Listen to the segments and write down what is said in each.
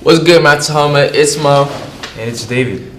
What's good, my Tahoma? It's Mo. And it's David.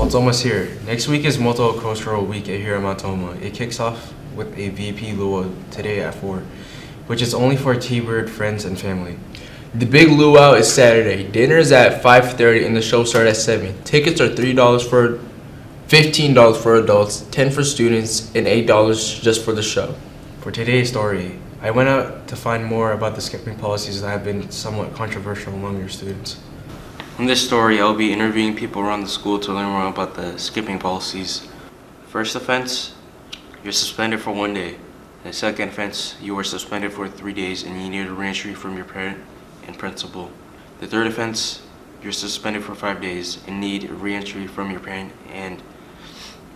It's almost here. Next week is Multicultural Week here at Mount Tahoma. It kicks off with a VP luau today at 4, which is only for T-Bird friends and family. The big luau is Saturday. Dinner is at 5:30 and the show starts at 7. Tickets are $3 for $15 for adults, $10 for students, and $8 just for the show. For today's story, I went out to find more about the skipping policies that have been somewhat controversial among your students. In this story, I'll be interviewing people around the school to learn more about the skipping policies. First offense, you're suspended for 1 day. The second offense, you are suspended for 3 days and you need a reentry from your parent and principal. The third offense, you're suspended for 5 days and need a reentry from your parent and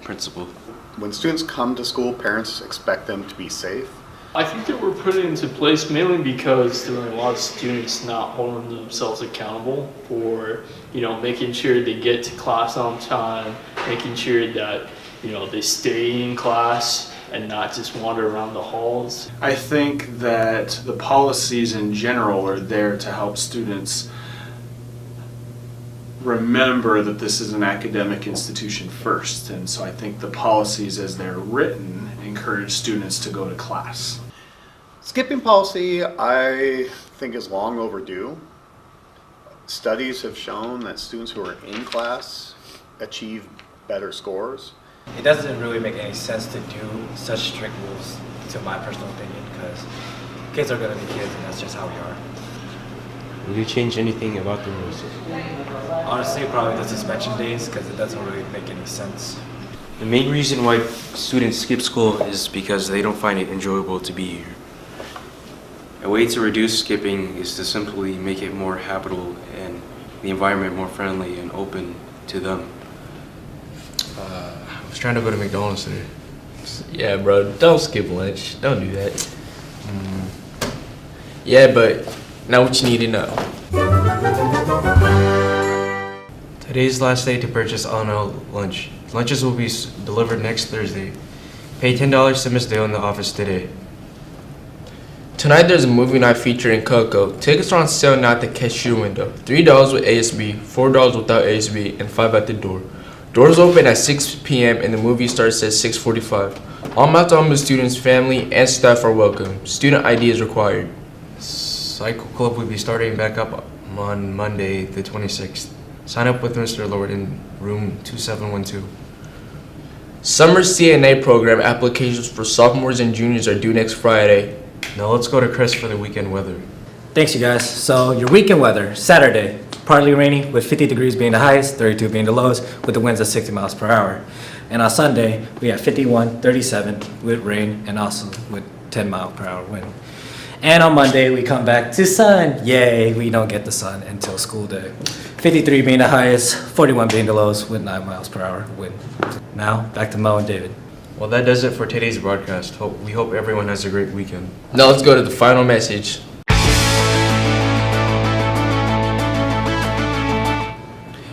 principal. When students come to school, parents expect them to be safe. I think that we're put into place mainly because there are a lot of students not holding themselves accountable for, making sure they get to class on time, making sure that, they stay in class and not just wander around the halls. I think that the policies in general are there to help students remember that this is an academic institution first, and so I think the policies as they're written encourage students to go to class. Skipping policy, I think, is long overdue. Studies have shown that students who are in class achieve better scores. It doesn't really make any sense to do such strict rules, to my personal opinion, because kids are going to be kids and that's just how we are. Will you change anything about the rules? Honestly, probably the suspension days, because it doesn't really make any sense. The main reason why students skip school is because they don't find it enjoyable to be here. A way to reduce skipping is to simply make it more habitable and the environment more friendly and open to them. I was trying to go to McDonald's today. Yeah, bro, don't skip lunch. Don't do that. Yeah, but now what you need to know. Today's last day to purchase ASL lunch. Lunches will be delivered next Thursday. Pay $10 to Miss Dale in the office today. Tonight there's a movie night featuring Coco. Tickets are on sale now at the cashier window. $3 with ASB, $4 without ASB, and $5 at the door. Doors open at 6 p.m. and the movie starts at 6:45. All Mount Tahoma students, family, and staff are welcome. Student ID is required. Cycle Club will be starting back up on Monday the 26th. Sign up with Mr. Lord in room 2712. Summer CNA program applications for sophomores and juniors are due next Friday. Now let's go to Chris for the weekend weather. Thanks, you guys. So your weekend weather, Saturday, partly rainy with 50 degrees being the highest, 32 being the lowest, with the winds at 60 miles per hour. And on Sunday, we have 51, 37 with rain and also with 10 mile per hour wind. And on Monday, we come back to sun. Yay, we don't get the sun until school day. 53 being the highest, 41 being the lowest with 9 miles per hour wind. Now, back to Mo and David. Well, that does it for today's broadcast. We hope everyone has a great weekend. Now let's go to the final message.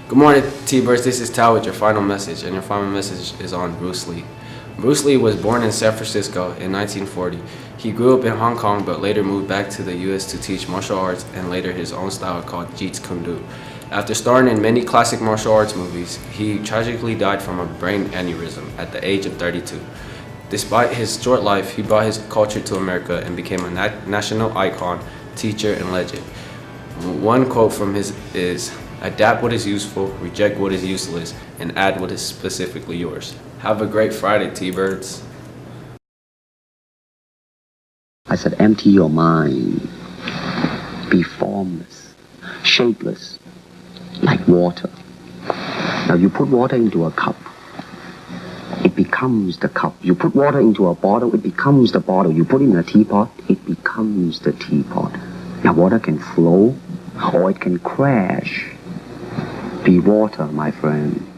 Good morning, T-Birds. This is Tal with your final message, and your final message is on Bruce Lee. Bruce Lee was born in San Francisco in 1940. He grew up in Hong Kong, but later moved back to the U.S. to teach martial arts and later his own style called Jeet Kune Do. After starring in many classic martial arts movies, he tragically died from a brain aneurysm at the age of 32. Despite his short life, he brought his culture to America and became a national icon, teacher, and legend. One quote from his is, "Adapt what is useful, reject what is useless, and add what is specifically yours." Have a great Friday, T-Birds. I said, empty your mind. Be formless, shapeless, like water. Now you put water into a cup, it becomes the cup. You put water into a bottle, it becomes the bottle. You put it in a teapot, it becomes the teapot. Now water can flow or it can crash. Be water, my friend.